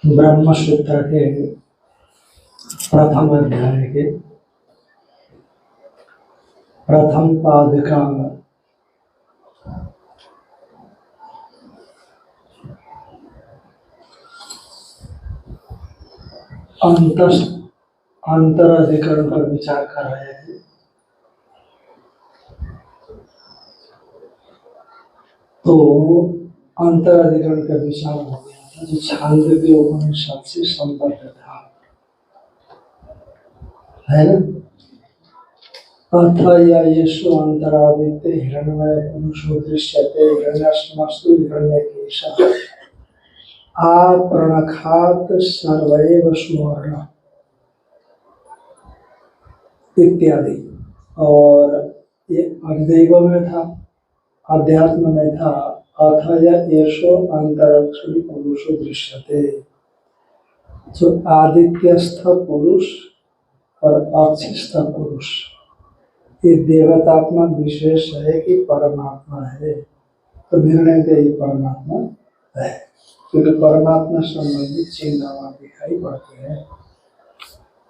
ब्रह्म सूत्र के प्रथम अध्याय के प्रथम पाद का अंतराधिकरण पर विचार कर रहे हैं। तो अंतराधिकरण का विचार हो गया था जो छांदोग्य उपनिषद से संबद्ध था, है ना। अथ यशो अंतरादित्य हिरण्मय पुरुषो दृश्यते हिरण्यश्मस्तु हिरण्यकेशः आपरणखात सर्वैव सुवर्ण इत्यादि। और ये अधिदैव में था, अध्यात्म में था। अथ यशो अंतरिक्षी पुरुषो दृश्यते, जो आदित्यस्थ पुरुष और अक्षिस्थ पुरुष ये देवतात्मक विशेष है कि परमात्मा है। तो निर्णय के ही परमात्मा है, क्योंकि परमात्मा संबंधी चिन्ह वहां दिखाई पड़ते हैं।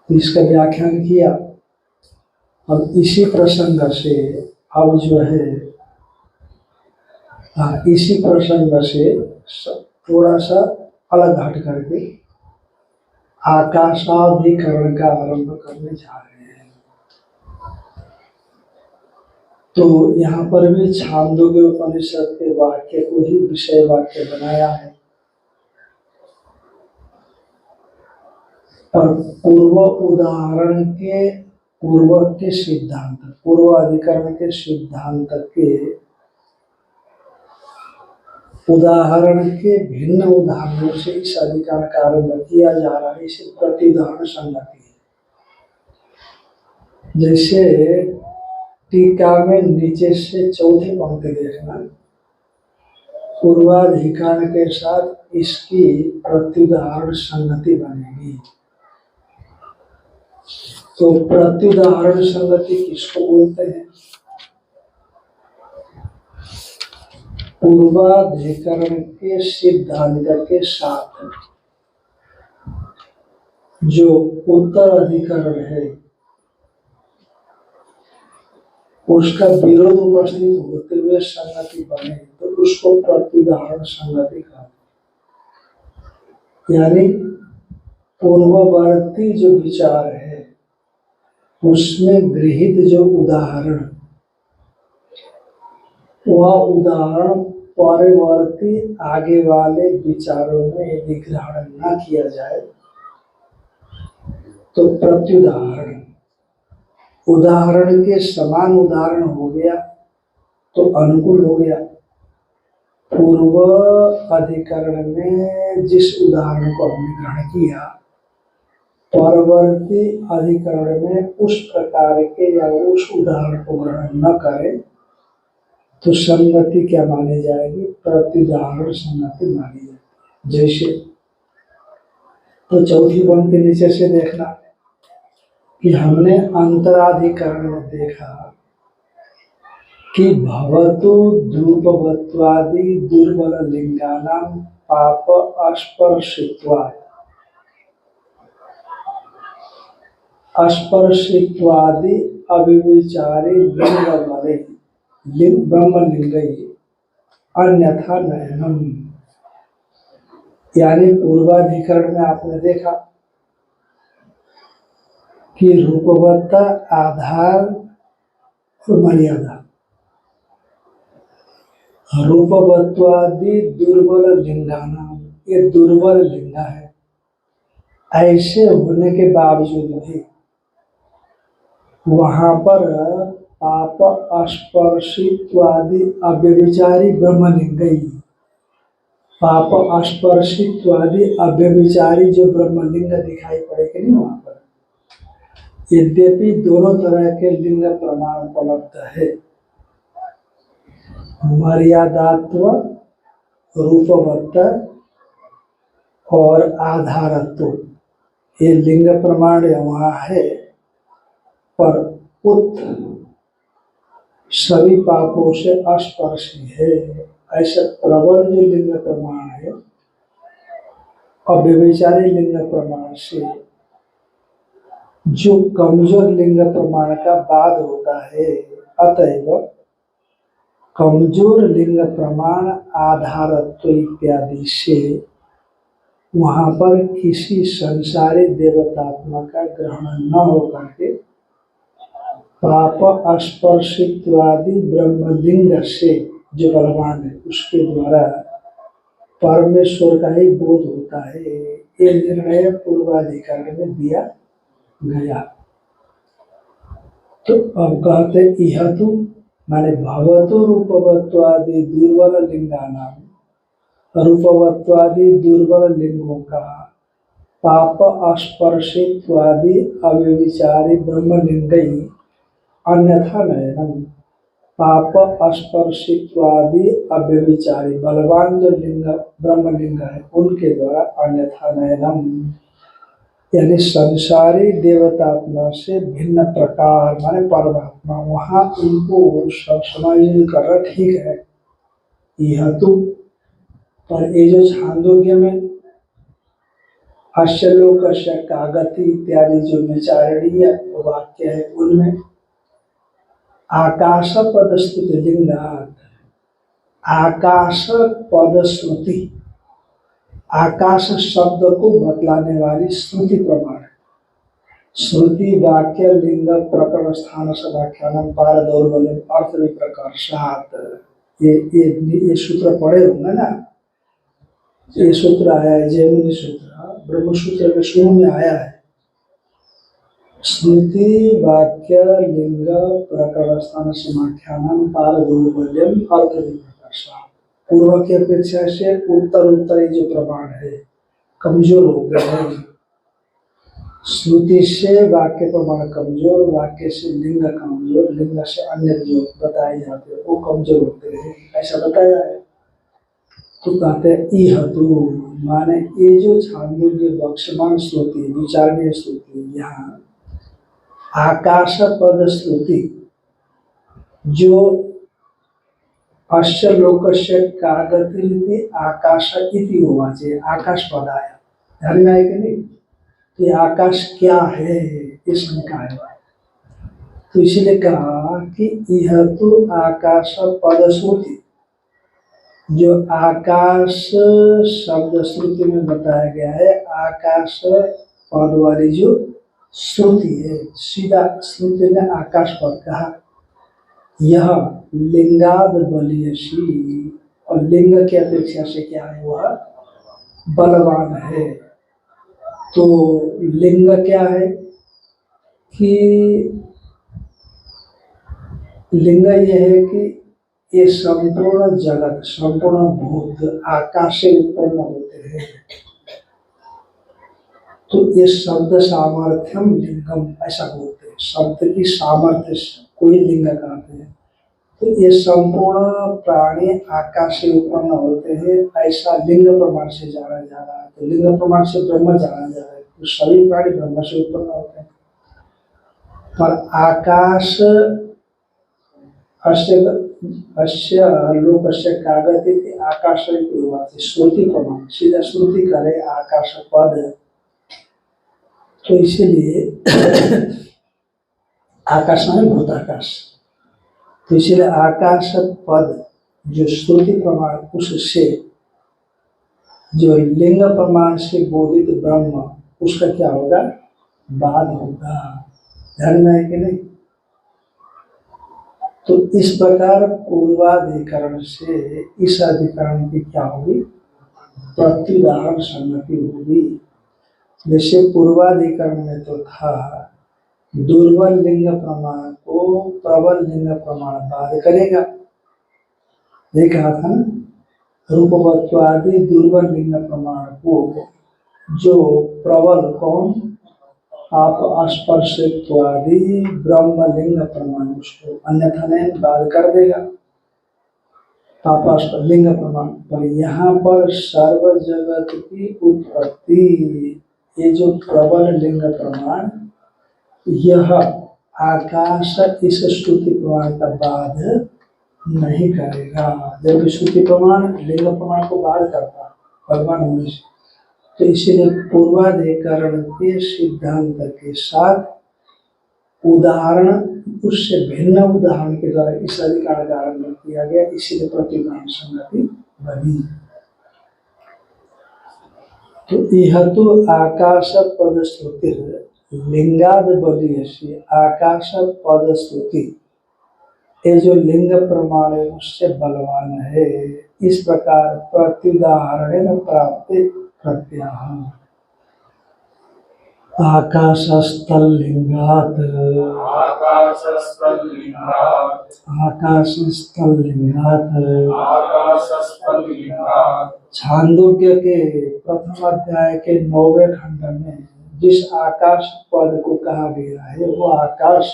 तो इसका व्याख्यान किया। अब इसी प्रसंग से अब जो है इसी प्रसंग से थोड़ा सा अलग हट करके आकाशाधिकरण का आरंभ करने जा रहे हैं। तो यहाँ पर भी छांदोग्य उपनिषद के वाक्य को ही विषय वाक्य बनाया है। और पूर्व उदाहरण के पूर्व के सिद्धांत, पूर्व अधिकरण के सिद्धांत के उदाहरण के भिन्न उदाहरणों से इस अधिकरण का आरंभ किया जा रहा है। इसे प्रतिउदाहरण संगति है। जैसे टीका में नीचे से चौथी पंक्ति देखना, पूर्वाधिकरण के साथ इसकी प्रत्युदाहरण संगति बनेगी। तो प्रत्युदाहरण संगति किसको बोलते हैं? पूर्वाधिकरण के सिद्धांत के साथ जो उत्तराधिकरण है उसका विरोध उपस्थित होते हुए संगति बने तो उसको प्रत्युदाहरण संगति कहा। यानी पूर्ववर्ती जो विचार है उसमें गृहीत जो उदाहरण, वह उदाहरण परिवर्ती आगे वाले विचारों में यदि ग्रहण न किया जाए तो प्रत्युदाहरण, उदाहरण के समान उदाहरण हो गया तो अनुकूल हो गया। पूर्व अधिकरण में जिस उदाहरण को हमने ग्रहण किया, परवर्ती अधिकरण में उस प्रकार के या उस उदाहरण को ग्रहण न करें तो संगति क्या मानी जाएगी? प्रत्युदाहरण संगति मानी जाएगी। जैसे तो चौथी पंक्ति नीचे से देखना कि हमने अंतराधिकरण में देखा कि भवतु द्रुपवत्वादि दुर्बल लिंगानां पाप अस्पर्शित्वात्, अस्पर्शित्वादि अविविचारी ब्रह्मलिंगै अन्यथा नयनम। यानी पूर्वाधिकरण में आपने देखा कि रूपवत्ता, आधार और मर्यादा, रूपवत्वादि दुर्बल लिंगाना, ये दुर्बल लिंग है। ऐसे होने के बावजूद भी वहां पर पाप अस्पर्शित्वादि अव्यभिचारी ब्रह्मलिंगई, पाप अस्पर्शित्वादि अव्यभिचारी जो ब्रह्मलिंग दिखाई पड़ेगी नहीं वहां पर। यद्यपि दोनों तरह के लिंग प्रमाण उपलब्ध है, मर्यादात्व, रूपवत्ता और आधारत्व, ये लिंग प्रमाण वहां है, पर उत सभी पापों से अस्पर्शी है। ऐसा प्रबल जो लिंग प्रमाण है और व्यभिचारी लिंग प्रमाण से जो कमजोर लिंग प्रमाण का बाद होता है, अतएव कमजोर लिंग प्रमाण आधारत्व इत्यादि से वहां पर किसी संसारी देवतात्मा का ग्रहण न होकर के पाप स्पर्शित्वादि ब्रह्मलिंग से जो बलवान है उसके द्वारा परमेश्वर का ही बोध होता है। ये निर्णय पूर्वाधिकार में दिया गया। तो अब कहते यह तो माने भवतो रूपवत्वादि दुर्बल लिंगानाम, रूपवत्वादि दुर्बल लिंगों का पाप स्पर्शित्वादि अव्यभिचारी ब्रह्मलिंगई अन्यथा नयनम, पाप स्पर्शित्वादि अव्यभिचारी बलवान जो लिंग ब्रह्मलिंग है उनके द्वारा अन्यथा नयनम, यानी संसारी देवतात्मा से भिन्न प्रकार माने परमात्मा वहां उनको सब समायोजन करना ठीक है। यह तो पर ये जो छांदोग्य में आश्चर्योकस्य कागति इत्यादि जो विचारणीय वाक्य है उनमें आकाश पद स्तुति लिंगात, आकाश पद श्रुति, आकाश शब्द को बतलाने वाली श्रुति प्रमाण, श्रुति वाक्य लिंग प्रकरण स्थान समाख्यान पार दौर्बल्य अर्थ विप्रकर्षात्, ये सूत्र पढ़े होंगे ना। ये सूत्र आया है जैमिनी सूत्र, ब्रह्म सूत्र में शुरू में आया है। स्मृति वाक्य लिंग प्रकरण स्थान समाख्यान पार दौर्बल्य अर्थ विप्रकर्षात्, पूर्व की अपेक्षा से उत्तर जो प्रमाण है कमजोर हो गए हैं। श्रुति से वाक्य प्रमाण कमजोर, वाक्य से लिंग कमजोर, लिंग से अन्य जो बताए जाते हैं वो कमजोर होते हैं, ऐसा बताया है। तो कहते हैं यह तो माने ये जो छांदोग्य वक्षमान श्रुति विचारणीय श्रुति, यहाँ आकाश पद श्रुति जो अश्य लोकस्य कागति आकाश इति होना चाहिए, आकाश पद आया, ध्यान में आए कि नहीं। ये आकाश क्या है ये शंका है, तो इसलिए कहा कि यह तो आकाश पद श्रुति जो आकाश शब्द श्रुति में बताया गया है, आकाश पद वाली जो श्रुति है, सीधा श्रुति ने आकाश पद कहा, यह लिंगाद बलियसी, और लिंग की अपेक्षा से क्या है वह बलवान है। तो लिंग क्या है कि लिंग यह है कि ये संपूर्ण जगत संपूर्ण भूत आकाश से उत्पन्न होते हैं। तो ये शब्द सामर्थ्यम लिंगम ऐसा बोलते हैं, शब्द की सामर्थ्य कोई लिंग कहते हैं। तो ये संपूर्ण प्राणी आकाश से उत्पन्न होते हैं, ऐसा लिंग प्रमाण से जाना जा रहा है। तो लिंग प्रमाण से ब्रह्म जाना जा रहा है, तो सभी प्राणी ब्रह्म से उत्पन्न होते हैं। पर आकाश अस्य लोकस्य कागति आकाश श्रुति प्रमाण, सीधा श्रुति करे आकाश पद। तो इसीलिए आकाश में भूताकाश, तो इसलिए आकाश पद जो श्रुति प्रमाण उससे जो लिंग प्रमाण से बोधित ब्रह्म उसका क्या होगा बाद होगा, ध्यान में है कि नहीं। तो इस प्रकार पूर्वाधिकरण से इस अधिकरण की क्या होगी प्रत्युदाहरण संगति होगी। जैसे पूर्वाधिकरण में तो था दुर्बल लिंग प्रमाण को प्रबल लिंग प्रमाण बाद करेगा, ये कहा था ना। रूपवत्वादि दुर्बल लिंग प्रमाण को जो प्रबल कौन आप स्पर्शित्वादि ब्रह्म लिंग प्रमाण उसको अन्यथा नहीं बाद कर देगा आप लिंग प्रमाण पर। यहाँ पर सर्व जगत की उत्पत्ति, ये जो प्रबल लिंग प्रमाण यह आकाश इस श्रुति प्रमाण का बाध नहीं करेगा। जबकि श्रुति प्रमाण लिंग प्रमाण को बाध करता भगवान होने से, तो इसीलिए पूर्वाधिकरण के सिद्धांत के साथ उदाहरण उससे भिन्न उदाहरण के द्वारा इस अधिकार का आरंभ किया गया, इसीलिए प्रतिउदाहरण संगति बनी। तो यह तो आकाश पद स्तुति लिंगाद बलियसी आकाश पद स्तुति, ये जो लिंग प्रमाण है उससे बलवान है। इस प्रकार प्रत्युदाहरण प्राप्त प्रत्याह आकाशस्थल लिंगात छांदोग्य के प्रथम अध्याय के 9वें खंड में जिस आकाश पद को कहा गया है वो आकाश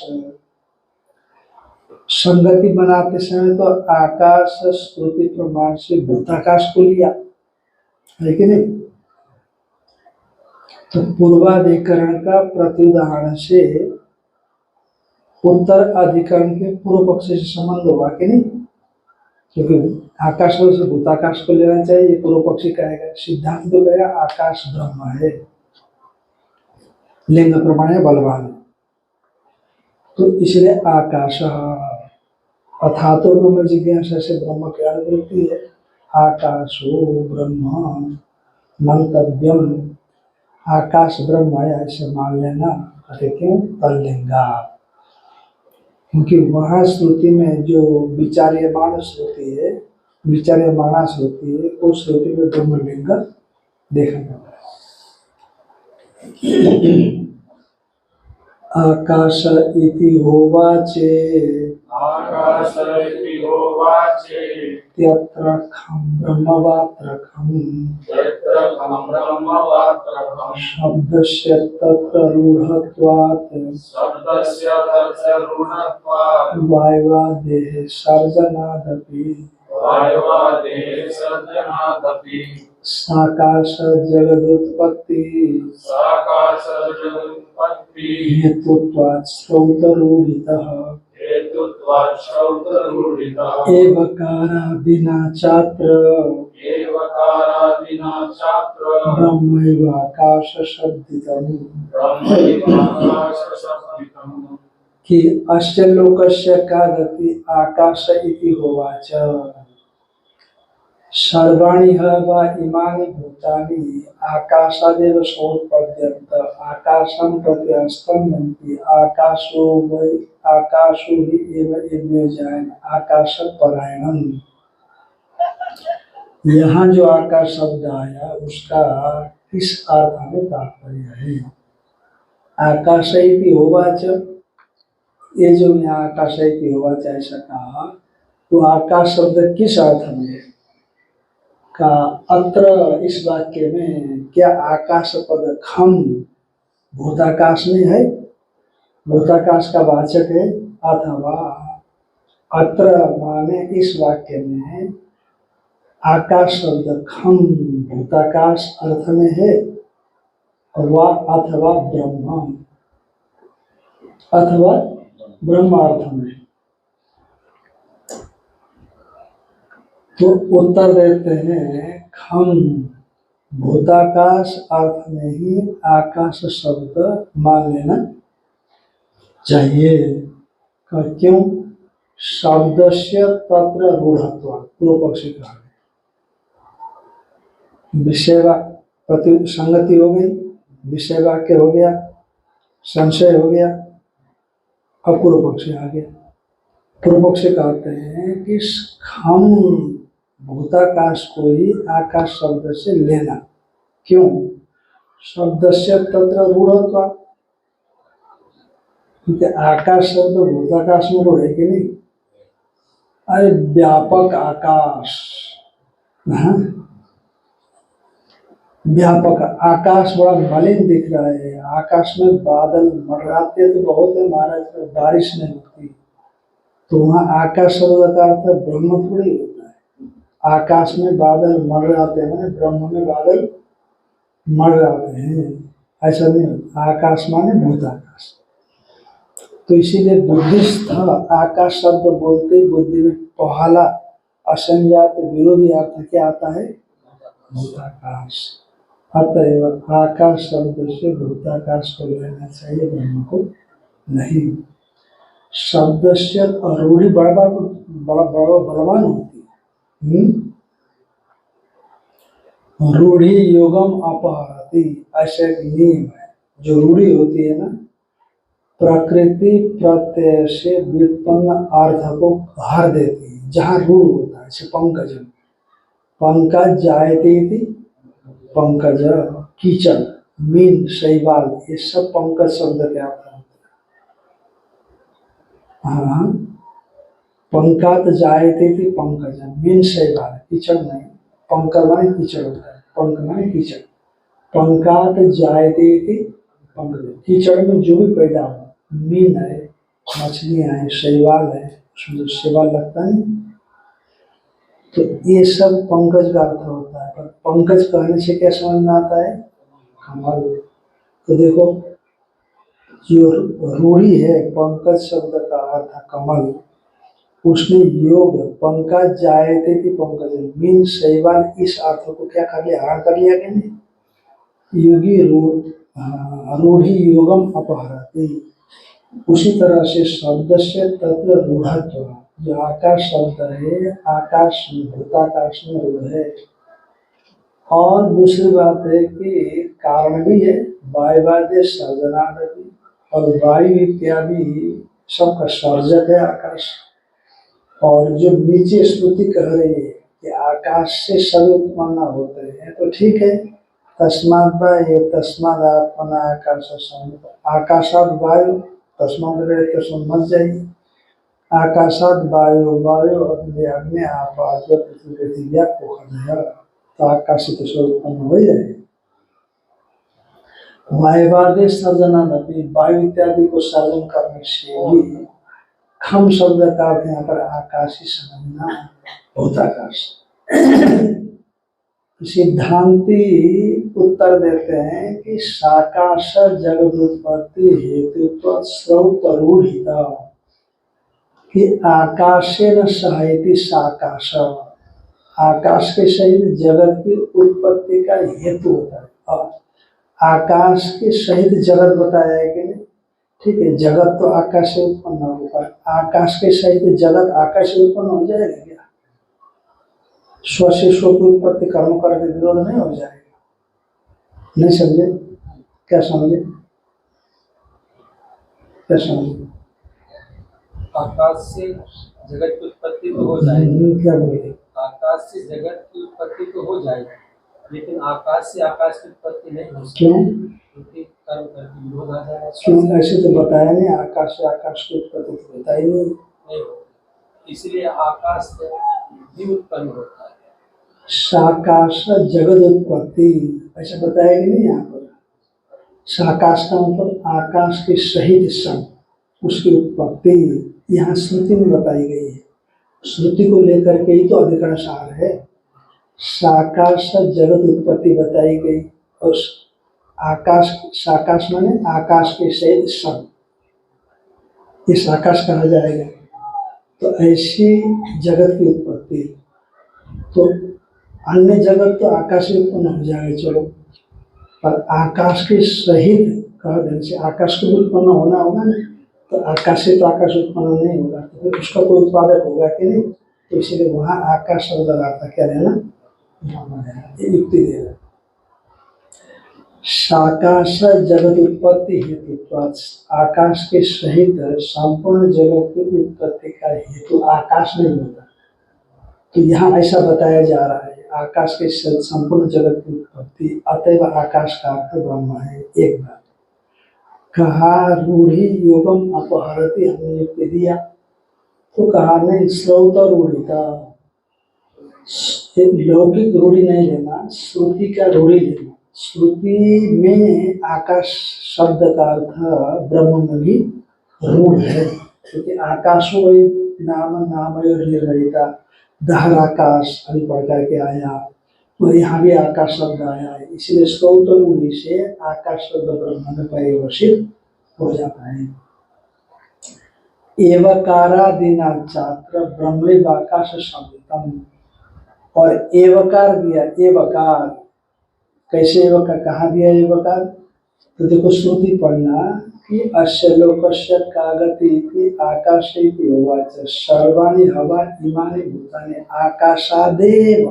संगति बनाते समय तो आकाश श्रुति प्रमाण से भूताकाश को लिया है कि नहीं। तो पूर्वाधिकरण का प्रत्युदाहरण से उत्तर अधिकरण के पूर्व पक्ष से संबंध होगा कि नहीं, क्योंकि आकाश से भूताकाश को लेना चाहिए। पूर्व पक्षी कहेगा, सिद्धांत तो कहेगा आकाश ब्रह्म है, लिंग प्रमाण है, बलवान है। तो इसलिए आकाश अथातो ब्रह्म जिज्ञासा से ब्रह्म की अनुभूति है। आकाशो ब्रह्म मंतव्यम, आकाश ब्रह्म है ऐसे मान लेना। कहते क्यों? तल्लिंगा, क्योंकि वहाँ श्रुति में जो विचार्यमाण श्रुति है, विचार्यमाणा श्रुति है, उस श्रुति में ब्रह्मलिंग देखा जाता है। आकाश इति होवाचे त्यत्र खं ब्रह्मवात्रखं शब्दस्य तत्र रूढत्वात् वायवादेः सर्जनादपि साकाश जगदुत्पत्ति हेतुत्वात् श्रौतरूढितः एवकारादिना चात्र ब्रह्मैव आकाश शब्दितम् कि अस्य लोकस्य का गति आकाश इति होवाच सर्वाणि वा इमानि भूतानि आकाशादेव समुत्पद्यन्त आकाशं प्रति अस्तम्यन्ति आकाशो वै आकाशो हि एव एव्योजायन् आकाशपरायणम्। यहाँ जो आकाश शब्द आया उसका किस अर्थ में तात्पर्य है? आकाश इति होवाच, ये जो यहाँ आकाश इति होवाच ऐसा कहा, तो आकाश शब्द किस अर्थ में है? का अत्र इस वाक्य में क्या आकाश पद खम भूताकाश में है, भूताकाश का वाचक है, अथवा अत्र माने इस वाक्य में आकाश शब्द खम भूताकाश अर्थ में है, अथवा ब्रह्म अर्थ में। तो उत्तर देते हैं खम भूताकाश अर्थ में ही आकाश शब्द मान लेना चाहिए। क्यों? शब्दस्य तत्र रूढ़त्वात्, पूर्व पक्षी कहा विषय प्रति संगति हो गई, विषय वाक्य हो गया, संशय हो गया, अब पूर्व पक्षी आ गया। पूर्व पक्षी कहते हैं कि खम भूताकाश को ही आकाश शब्द से लेना। क्यों? शब्दस्य तत्र रूढ़त्वात्, क्योंकि आकाश शब्द भूताकाश में रूढ़ है कि नहीं। अरे व्यापक आकाश, व्यापक आकाश बड़ा मलिन दिख रहा है, आकाश में बादल मंडराते तो बहुत है महाराज, बारिश नहीं होती, तो वहाँ आकाश शब्द का अर्थ ब्रह्म थोड़ी होता है। आकाश में बादल मंडराते हैं, ब्रह्म में बादल मंडराते हैं, ऐसा नहीं होता। आकाश माने भूताकाश। तो इसीलिए बुद्धिस्थ आकाश शब्द बोलते ही बुद्धि में पहला असंजात विरोधी अर्थ क्या आता है? भूताकाश। अतएव आकाश शब्द से भूताकाश को लेना चाहिए, ब्रह्म को नहीं। शब्द से रूढ़ी बड़ा बलवान होती है। रूढ़ी योगम अपहरती, ऐसा एक नियम है। जो रूढ़ी होती है ना, प्रकृति प्रत्यय से व्युत्पन्न अर्थ को हर देती है। जहाँ रूढ़ होता है, जैसे पंकज, पंकज जायते थी, पंकज, कीचड़, मीन, शैवाल, ये सब पंकज शब्द के अर्थ होते हैं। हाँ, पंकात जायते थी, पंकज, मीन, शैवाल, कीचड़ नहीं। पंकज माने कीचड़ होता है, पंक माने कीचड़। पंकात जायते थी, पंकज, कीचड़ में जो भी पैदा हो, मीन है, मछलियाँ हैं, शैवाल है, उसमें जो शैवाल लगता है, तो ये सब पंकज का अर्थ होता है। पर पंकज कहने से क्या समझ में आता है? कमल। तो देखो, जो रूढ़ी है, पंकज शब्द का अर्थ कमल, उसने योग पंकज जायते थी, पंकज, मीन, शैवाल, इस अर्थ को क्या कर लिया? हरण कर लिया कि नहीं? योगी रूढ़ी योगम अपहरती। उसी तरह से शब्द से तत्व रूढ़त्व, जो आकाश शब्द है, आकाश में, भूताकाश में रूढ़ है। और दूसरी बात है कि कारण भी है, वायुवाद्य सर्जनादि, और वायु इत्यादि सबका सर्जक है आकाश। और जो नीचे श्रुति कह रही है कि आकाश से सभी उत्पन्न होते हैं, तो ठीक है, तस्मात् वायु तस्मात् आत्मना आकाश संभव, आकाशात् वायु तस्मात् रहे, तस्मात् मत जाइए। आकाशात् वायु, वायु अग्नि आप पृथ्वी पोखर, तो आकाश से तो सब उत्पन्न हो जाएगा। वायुवादे सर्जना नदी, वायु इत्यादि को सर्जन करने से भी खम शब्द का अर्थ यहाँ पर आकाश ही समझना, भूताकाश। सिद्धांती उत्तर देते हैं कि साकाश जगदुत्पत्ति हेतुत्व स्रोत रूढ़िता, कि आकाशेन सहायती साकाश, आकाश के सहित जगत की उत्पत्ति का हेतु होता है। और आकाश के सहित जगत बताया है कि नहीं? ठीक है, जगत तो आकाश से उत्पन्न होगा, आकाश के सहित जगत आकाश से उत्पन्न हो जाएगा क्या? स्व से स्व की उत्पत्ति कर्म करके विरोध नहीं हो जाएगा? नहीं समझे? क्या समझे? क्या समझे? आकाश से जगत की उत्पत्ति तो हो जाएगी। क्या बोले? आकाश से जगत की उत्पत्ति तो हो जाएगी, लेकिन आकाश से आकाश की उत्पत्ति नहीं हो सकती। क्यों? क्योंकि कर्म करके विरोध आ जाएगा। क्यों? ऐसे तो बताया नहीं, आकाश से आकाश की उत्पत्ति तो बताई नहीं। इसलिए आकाश से भी उत्पन्न होता है। साकाश जगत उत्पत्ति ऐसा बताया कि नहीं यहाँ पर? साकाश का मतलब आकाश के सहित सब, उसकी उत्पत्ति यहाँ श्रुति में बताई गई है। श्रुति को लेकर के ही तो अधिकरण सार है। साकाश जगत उत्पत्ति बताई गई, और आकाश, साकाश माने आकाश के सहित सब, ये साकाश कहा जाएगा। तो ऐसी जगत की उत्पत्ति, तो अन्य जगत तो आकाश से उत्पन्न हो जाएगा, चलो, पर आकाश के सहित कह देने से आकाश को भी उत्पन्न होना होगा ना, तो आकाश से तो आकाश उत्पन्न नहीं होगा, तो फिर उसका कोई उत्पादक होगा कि नहीं? तो इसलिए वहाँ आकाश शब्द आता क्या रहना, ये युक्ति देगा। साकाश जगत उत्पत्ति हेतु, आकाश के सहित संपूर्ण जगत की उत्पत्ति का हेतु आकाश नहीं होता। तो यहाँ ऐसा बताया जा रहा है, आकाश के संपूर्ण जगत की उत्पत्ति, अतएव आकाश का अर्थ ब्रह्म है। एक बात कहा, रूढ़ी योगम अपहरती, हमने युक्ति दिया, तो कहा नहीं स्रोत रूढ़ी का, लौकिक रूढ़ी नहीं लेना, श्रुति का रूढ़ी लेना। श्रुति में आकाश शब्द का अर्थ ब्रह्म में भी रूढ़ है, क्योंकि आकाशो वही नाम नाम निर्वहिता, दहर आकाश अभी पढ़ करके आया, और यहाँ भी आकाश शब्द आया है, इसलिए स्रोत रूढ़ी से आकाश शब्द ब्रह्म में परिवर्तित हो जाता है। एवकारादिना चात्र ब्रह्मैवाकाश संहितम। और एवकार दिया, एवकार कैसे, एवकार कहाँ दिया एवकार? तो देखो श्रुति पढ़ना कि अस्य लोकस्य कागति आकाश उवाच सर्वाणि हवा इमानि भूतानि आकाशादेव।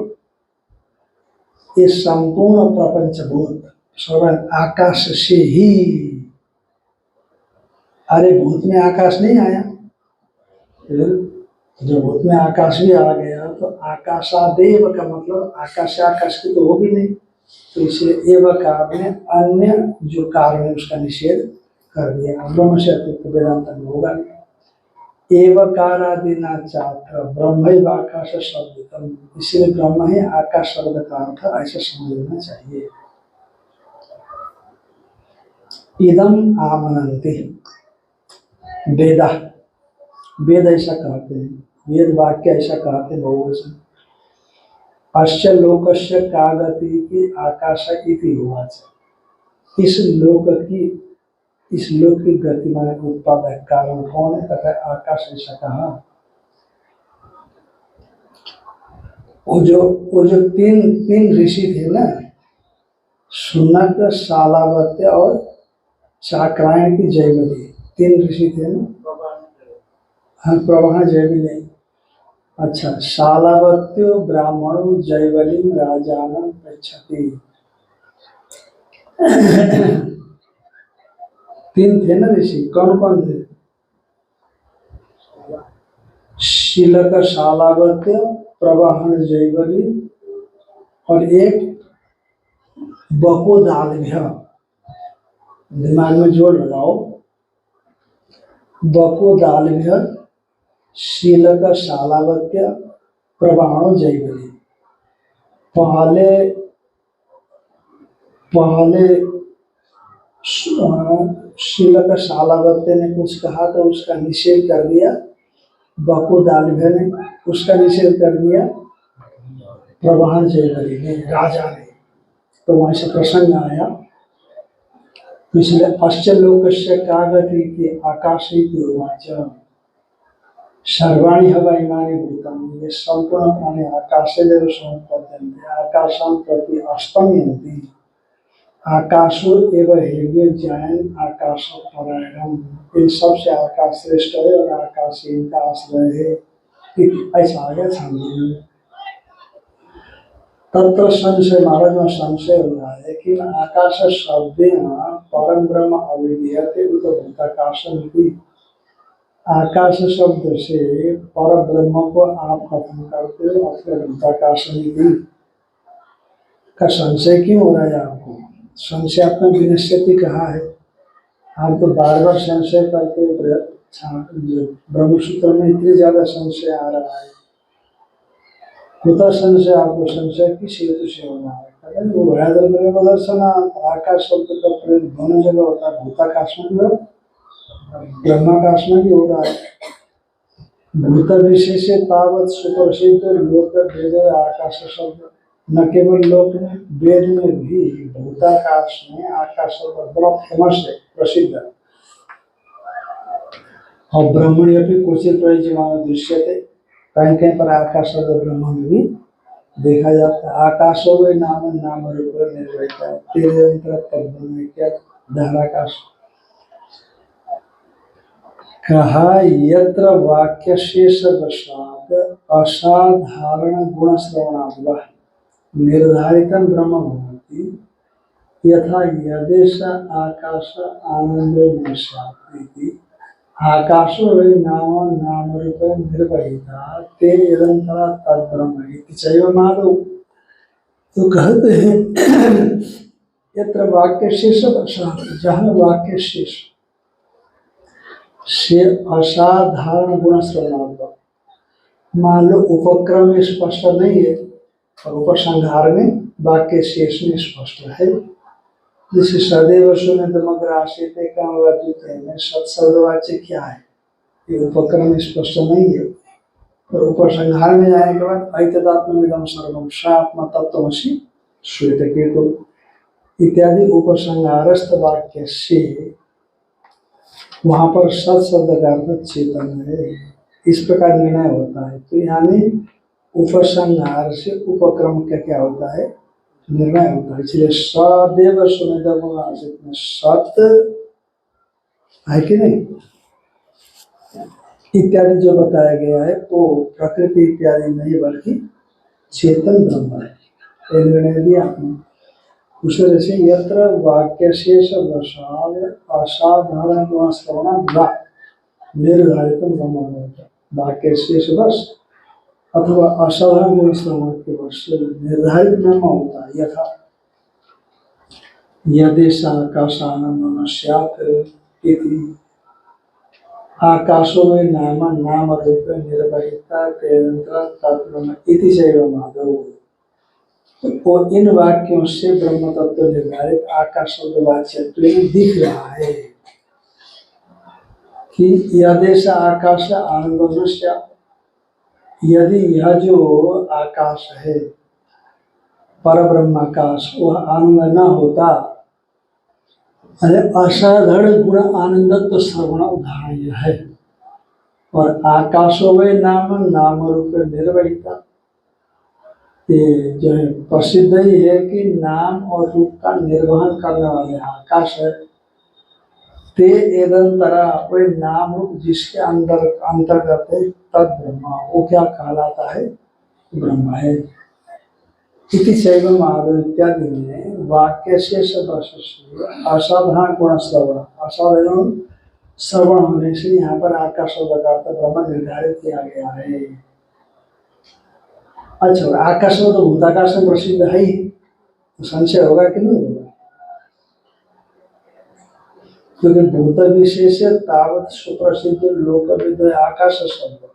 ये संपूर्ण प्रपंच भूत सर्व आकाश से ही। अरे भूत में आकाश नहीं आया, जो भूत में आकाश भी आ गया तो आकाशादेव का मतलब आकाश से आकाश की तो होगी नहीं, तो इसलिए एवकार ने अन्य जो कारण है उसका निषेध कर दिया। ब्रह्म से अतिरिक्त वेदांत में होगा नहीं। एवकारादिना चात्र ब्रह्म आकाश शब्द, इसलिए ब्रह्म ही आकाश शब्द का अर्थ ऐसा समझ लेना चाहिए। इदम आमनन्ति वेदा, वेद ऐसा कहते हैं, वेद वाक्य ऐसा कहते हैं बहुवचन। अस्य लोकस्य कागति की आकाश इति उवाच। इस लोक की गति माने उत्पादक कारण कौन है? कहता है आकाश ऐसा कहा। वो जो तीन ऋषि थे ना, शुनक, शालावत्य और चाक्रायण की जयवली, तीन ऋषि थे ना। हाँ, प्रवाह जयवली। अच्छा, शालावत्यो ब्राह्मणो जयवली राजानं पृच्छति। तीन थे ना ऋषि, कौन कौन थे? शीलक, शालावत्य, प्रवाहन जयवली और एक बकोदालभ्य। दिमाग में जोड़ लगाओ, बकोदालभ्य, शीलक, शालावत्य, प्रवाहन जयवली। पहले शीलक शालावत्य ने कुछ कहा तो उसका निषेध कर दिया, बकोदालभ्य ने उसका निषेध कर दिया, प्रवाहन जयवली ने, राजा ने। तो वहां से प्रसंग आया, इसलिए अस्य लोकस्य कागति की आकाश उवाच सर्वाणि हवा इमानि भूतानि। ये संपूर्ण प्राणी आकाशेदेव समुत्पद्यन्ते आकाशं प्रति अस्तम्यन्ति। आकाशो एव हेव्य जायन आकाश परायणम। इन सबसे आकाश श्रेष्ठ है और आकाश ही इनका आश्रय है। ऐसा आ गया छांदोग्य में। तत्र संशय, महाराज में संशय हो रहा है कि आकाश शब्देन परम ब्रह्म अविधीयते उत भूताकाशम इति। आकाश शब्द से पर ब्रह्म को आप खत्म करते हो अथवा भूताकाशम इति का संशय क्यों हो रहा है आपको? संशय अपना विनश्यति कहा है, आप तो बार बार संशय करते ब्रह्मसूत्र में इतनी ज्यादा संशय आ रहा है। कुतः संशय, आपको संशय किस हेतु से हो रहा है? वो दर्शन आकाश शब्द का प्रयोग दोनों जगह होता है, भूताकाश में भी ब्रह्माकाश में भी हो रहा है। भूत विशेष तावत सुप्रसिद्ध लोक वेद आकाश शब्द, न केवल लोक में वेद में भी भूताकाश में आकाश शब्द बड़ा फेमस है, प्रसिद्ध है। और ब्रह्मण्य भी क्वचित प्रयुज्यमान दृश्यते, कहीं कहीं पर आकाश शब्द ब्रह्म में भी देखा जाता है। आकाशो वे नाम नाम रूप निर्वहिता तेरे अंतर पद्म में क्या धाराकाश कहा। यत्र वाक्य शेष वशाद असाधारण गुण श्रवणाद्वा निर्धारितं ब्रह्म भवति यथा यदेश आकाश आनंदो निशाति। आकाशो वै नाम नाम रूप निर्वहिता ते निरंतर तद्ब्रह्म इति चैवमादौ। तो कहते हैं यत्र वाक्य शेष वशाद, जहाँ वाक्य शेष से असाधारण गुण श्रवणात्मक, मान लो उपक्रम में स्पष्ट नहीं है और उपसंहार में वाक्य शेष में स्पष्ट है। जैसे सदैव सुनिधमग्र आशित में सत्शब्दवाच्य क्या है, ये उपक्रम में स्पष्ट नहीं है। और उपसंहार में जाने के बाद ऐतदात्मविदं सर्वं सात्मा तत्त्वमसि श्वेतकेतु इत्यादि उपसंहारस्थ वाक्य से वहां पर सत शब्द का अर्थ चेतन है, इस प्रकार निर्णय होता है। तो यानी उपसंहार से उपक्रम का क्या होता है, निर्णय होता है। इसलिए सदैव सुनिधम आसित में सत है कि नहीं इत्यादि जो बताया गया है वो प्रकृति इत्यादि नहीं बल्कि चेतन ब्रह्म है, ये निर्णय दिया आपने। दूसरे से यत्र वाक्य शेष वसाव असाधारण श्रवण निर्धारित ब्रह्म होता है। वाक्य शेष वश अथवा असाधारण गुण श्रवण के वश से निर्धारित ब्रह्म होता है। यथा यदेश आकाशानंद स्यात् इति आकाशो में नाम नाम रूप निर्वहिता तेरंत्र तत्व इति चैव माधव। तो इन वाक्यों से ब्रह्म तत्व निर्धारित आकाश शब्द वाच्य दिख रहा है कि यदेश आकाश आनंद स्यात्, यदि यह जो आकाश है परब्रह्म आकाश वह आनंद न होता, अरे असाधारण गुण आनंदत्व श्रवण उदाहरण यह है। और आकाशो में नाम नाम रूप निर्वहिता, ये जो है प्रसिद्ध ही है कि नाम और रूप का निर्वहन करने वाले आकाश है। ते एदंतरा वे नाम रूप जिसके अंदर अंतर्गत है तद ब्रह्मा, वो क्या कहलाता है, ब्रह्म है। इति शैव महादेव इत्यादि में वाक्य शेष असाधारण गुण श्रवण, असाधारण श्रवण होने से यहाँ पर आकाश ब्रह्म निर्धारित किया गया है। अच्छा, आकाश में तो भूताकाश में प्रसिद्ध है ही, तो संशय होगा कि नहीं होगा, क्योंकि भूत विशेष तावत सुप्रसिद्ध लोकविद आकाश शब्द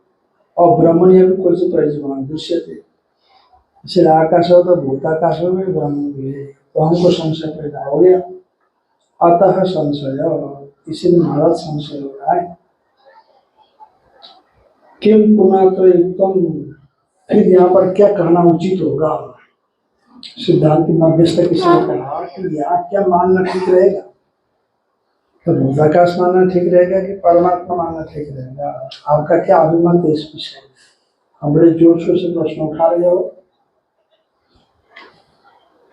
और ब्रह्मण्य भी कुछ परिजमान दृश्य थे। इसलिए आकाश हो तो भूताकाश में भी ब्रह्म भी है, तो हमको संशय पैदा हो गया। अतः संशय, इसीलिए महाराज संशय हो रहा है। किम पुनः तो एकदम, फिर यहाँ पर क्या कहना उचित होगा, सिद्धांत मध्यस्थ किसी ने कहा कि यहाँ क्या मानना ठीक रहेगा, तो भूताकाश मानना ठीक रहेगा कि परमात्मा मानना ठीक रहेगा, आपका क्या अभिमत है इस विषय में? हम बड़े जोर शोर से प्रश्न उठा रहे हो।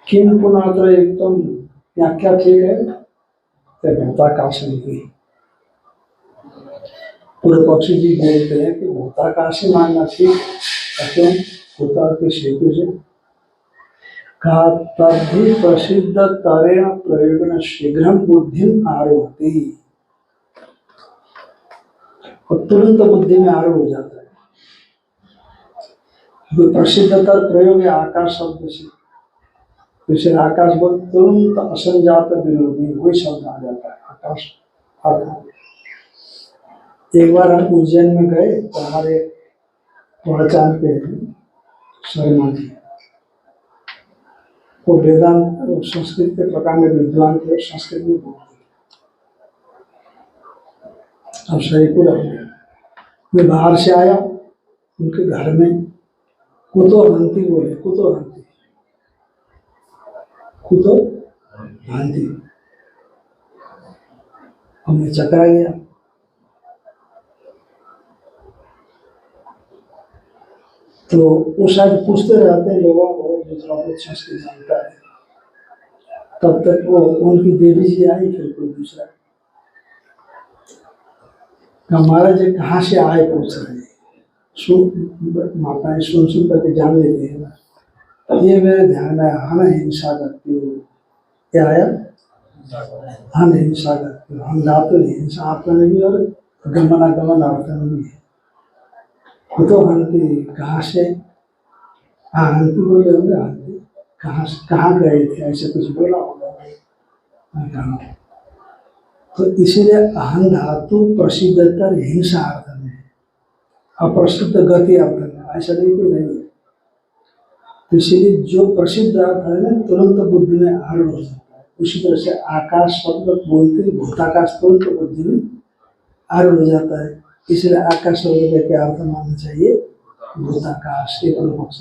किम पुनः तो एकदम, यहाँ क्या ठीक है, तो भूताकाश नहीं। पूर्व पक्षी जी बोलते हैं कि भूताकाश ही मानना ठीक, क्यों भूता के सेतु से कहा तभी प्रसिद्ध तरेण प्रयोगन शीघ्र बुद्धि आरोहती, और तुरंत बुद्धि में आरूढ़ हो जाता है। तो प्रसिद्धतर प्रयोग है आकाश शब्द से, जैसे आकाश बोल तुरंत असंजात विरोधी वही शब्द आ जाता है आकाश। एक बार हम उज्जैन में गए तो हमारे पहचान के शर्मा जी, वो वेदांत संस्कृत के प्रकार में विद्वान थे, संस्कृत में बोलते। अब सहीपुर मैं बाहर से आया, उनके घर में कुतो बोले, कुतो हंती, हमें चकरा गया। तो वो शायद पूछते रहते हैं लोगों को दूसरा कुछ संस्कृत जानता है, तब तक वो उनकी देवी जी आई, फिर कोई दूसरा महाराज जी कहाँ से आए पूछ रहे हैं। माताएं सुन करके जान लेते हैं ना। ये मेरे ध्यान में हन हिंसा करती हो, क्या आया, हन हिंसा करती हो, हम धातु हिंसा आपका में भी और गमनागमन आपका में भी है। तो हंती कहाँ से, हाँ हंती बोले होंगे, हंती कहाँ गए थे, ऐसे कुछ बोला होगा। तो इसीलिए अहं धातु प्रसिद्धतर हिंसा अर्थ में, अप्रसिद्ध गति अर्थ में, ऐसा नहीं कोई नहीं है। तो इसीलिए जो प्रसिद्ध अर्थ है ना तुरंत बुद्धि में आरूढ़ हो जाता है। उसी तरह से आकाश शब्द बोलते भूताकाश तुरंत बुद्धि में आरूढ़ हो जाता है। इसलिए आकाश शब्द के अर्थ मानना चाहिए भूताकाश, एक पक्ष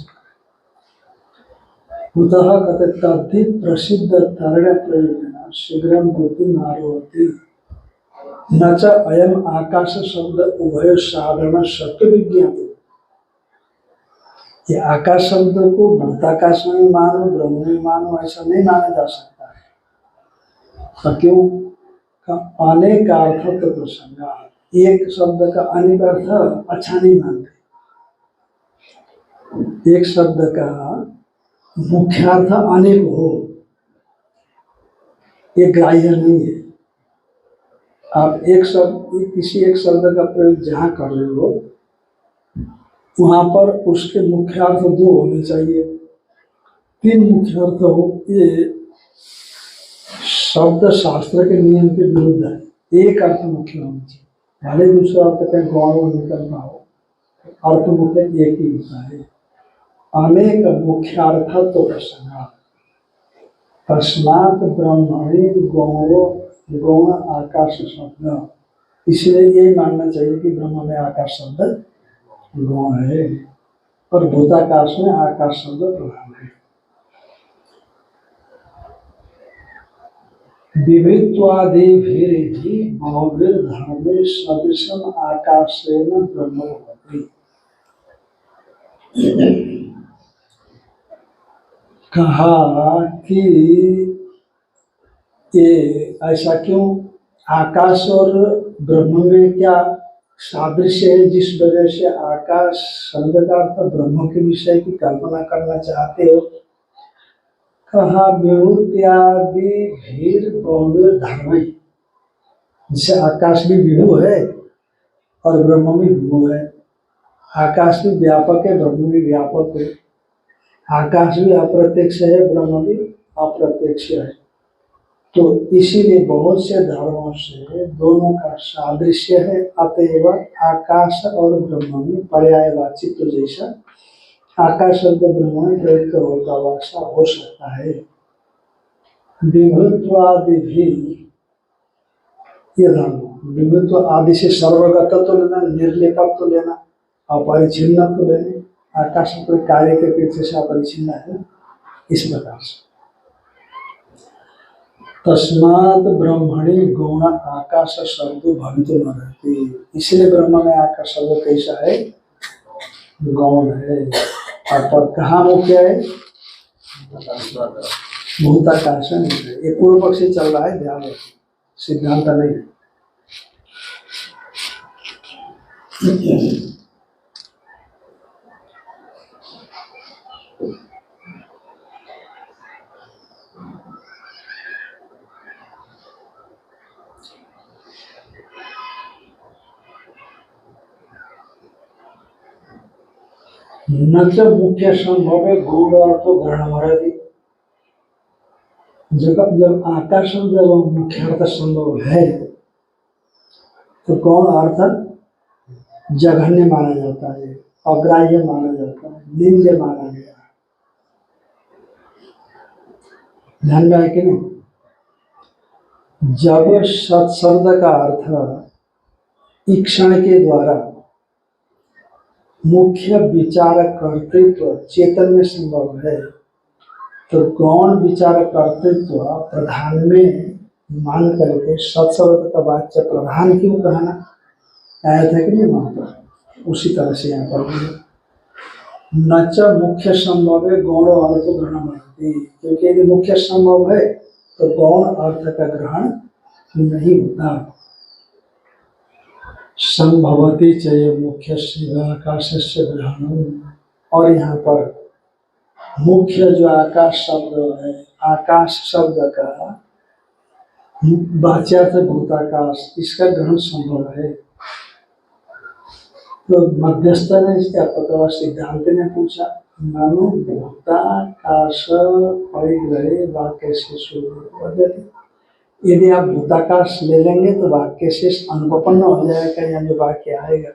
भूतः कथे तद्धि प्रसिद्ध तरण प्रयोजन शीघ्र बुद्धि आरोहति। न च अयम आकाश शब्द उभय साधारण सत्य विज्ञान। ये आकाश शब्द को भूताकाश में मानो ब्रह्म में मानो ऐसा नहीं माना जा सकता है। तो क्यों? अनेक अर्थ तो प्रसंगा, एक शब्द का अनेक अर्थ अच्छा नहीं मानते। एक शब्द का मुख्यार्थ अनेक हो, ये ग्राह्य नहीं है। आप किसी एक शब्द का प्रयोग जहां कर रहे हो वहां पर उसके मुख्यार्थ दो होने चाहिए, तीन मुख्यार्थ हो, ये शब्द शास्त्र के नियम के विरुद्ध है। एक अर्थ मुख्य होना चाहिए, भले दूसरा अर्थ कहीं गौण निकलना हो, अर्थ मुख्य एक ही होता है। अनेक मुख्यार्थत्व प्रसंगा तस्मात् ब्रह्मणि गौण आकाश शब्द। इसलिए यही मानना चाहिए कि ब्रह्म में आकाश शब्द गौण है और भूताकाश में आकाश शब्द प्रधान है। विवित्वादिभिरिति बहुभिर्धर्मे सदृशम् आकाशेन ब्रह्म भवति। कहा कि ये ऐसा क्यों? आकाश और ब्रह्म में क्या सादृश्य है जिस वजह से आकाश शब्द का अर्थ ब्रह्म के विषय की कल्पना करना चाहते हो? कहा विभूत्यादि भीर बहुवीर धर्म, जैसे आकाश भी विभु है और ब्रह्म भी विभु है। आकाश भी व्यापक है, ब्रह्म भी व्यापक है। आकाश भी अप्रत्यक्ष है, ब्रह्म भी अप्रत्यक्ष है। तो इसीलिए बहुत से धर्मों से दोनों का सादृश्य है। अतएव आकाश और ब्रह्म में पर्यायवाचित्व जैसा आकाश शब्द ब्रह्म में प्रयुक्त होता वैसा हो सकता है। विभुत्वादि भी ये धर्म, विभुत्व आदि से सर्वगतत्व लेना, निर्लेपत्व लेना, अपरिच्छिन्नत्व लेना। आकाश कोई कार्य के पीछे से अपरिच्छिन्न है, इस प्रकार से। तस्मात् ब्रह्मणि गौण आकाश शब्द भवितुमर्हति। इसलिए ब्रह्म में आकाश शब्द कैसा है? गौण है। और कहाँ मुख्य है? भूताकाश में है। ये पूर्व पक्षी चल रहा है, ध्यान रखिए, सिद्धांत नहीं है। न च मुख्य संभव है गौण अर्थ ग्रहण मरती। जब आकाश जब मुख्य अर्थ संभव है तो गौण अर्थ जघन्य माना जाता है, अग्राह्य माना जाता है, निंद्य माना गया। ध्यान में आए कि नहीं? जब सत्शब्द का अर्थ ईक्षण के द्वारा मुख्य विचार कर्तृत्व चेतन में संभव है तो गौण विचार कर्तृत्व प्रधान में मान करके सत्शब्द का वाच्य प्रधान क्यों कहना आया था कि नहीं? वहां पर उसी तरह से यहाँ पर न च मुख्य संभव है गौण अर्थ ग्रहण मरती। क्योंकि यदि मुख्य संभव है तो गौण अर्थ का ग्रहण नहीं होता। संभवती चाहिए मुख्य आकाश से ग्रहण। और यहाँ पर मुख्य जो आकाश शब्द है, आकाश शब्द का वाच्यार्थ भूताकाश, इसका ग्रहण संभव है। तो मध्यस्थ ने इसका पकड़ा, सिद्धांत ने पूछा मानो भूताकाश परिग्रहे वाक्य से शुरू। यदि आप भूताकाश ले लेंगे तो वाक्य शेष अनुपन्न हो जाएगा, या जो वाक्य आएगा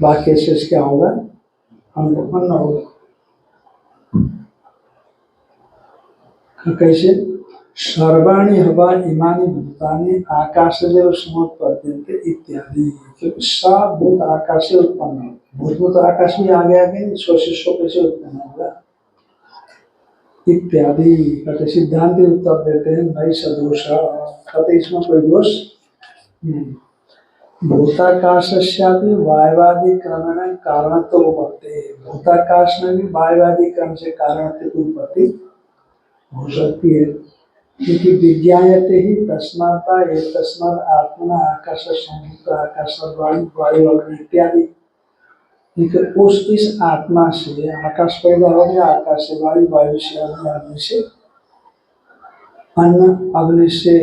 वाक्य शेष क्या होगा? अनुपन्न होगा। कैसे? सर्वाणि हवा इमानि भूतानि आकाशदेव समुत्पद्यन्ते इत्यादि। क्योंकि सब भूत आकाश से उत्पन्न हो। भूत तो आकाश में आ गया कि स्वशिष्य कैसे उत्पन्न होगा इत्यादि कहते सिद्धांत उत्तर देते हैं। नहीं सदोष कहते इसमें कोई दोष भूताकाशस्यापि वायवादी क्रमेण कारणत्व उपपत्ति। भूताकाश में भी वायवादी क्रम से कारणत्व की उत्पत्ति हो सकती है, क्योंकि विज्ञायते ही तस्माता ये तस्मात् आत्मना आकाश संयुक्त आकाश वायु अग्नि इत्यादि। उस इस आत्मा से आकाश पैदा हो गया, आकाश से वायु, वायु से अग्नि, अग्नि से अन्न, अग्नि से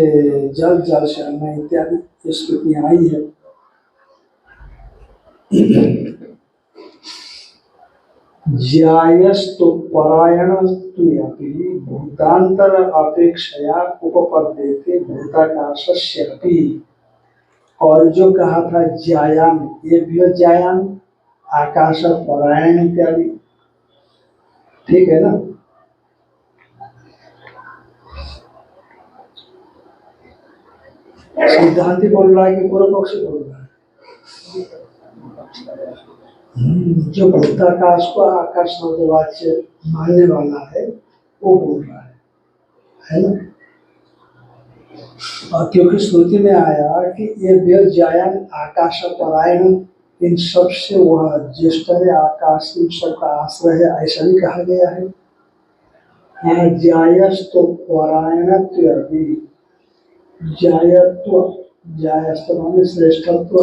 जल, जल से अन्न इत्यादि स्थितियां आई है। ज्यायस्तु परायण भूतांतर अपेक्षया उपपद्यते भूताकाशस्यापि। और जो कहा था ज्यायाम, ये भी ज्यायाम आकाश परायण इत्यादि, ठीक है ना। सिद्धांति बोल रहा है कि पूर्व पक्षी बोल रहा है? जो भूताकाश को आकाश शब्दवाच्य मानने वाला है वो बोल रहा है ना। और क्योंकि श्रुति में आया कि ये ज्यायान आकाश परायण, इन सब से वह ज्येष्ठ है, आकाश इन सब का आश्रय है, ऐसा भी कहा गया है। यहाँ ज्यायस्तु परायणत्व, ज्यायत्व, ज्यायस्तु माने श्रेष्ठत्व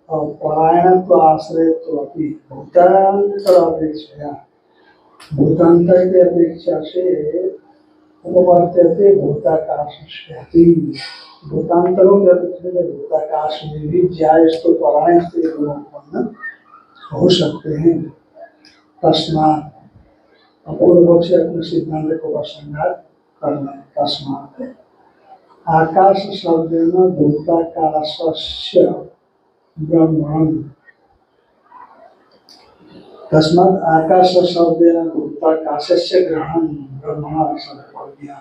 और परायणत्व आश्रयत्व अपनी भूतांतर अपेक्षा, भूतांतर की अपेक्षा से उपवर्त्यते भूताकाशस्यापि। भूतांतरों के अपेक्षा से भूताकाश में भी ज्यायस्तु परायण से गुण उत्पन्न हो सकते हैं। तस्मात् पूर्व से अपने सिद्धांत को प्रसंगात करना। तस्मात् आकाश शब्देन भूताकाशस्य ब्रह्मण, तस्मात् आकाश शब्देन भूताकाशस्य ग्रहण ब्रह्मण शब्द पढ़ दिया।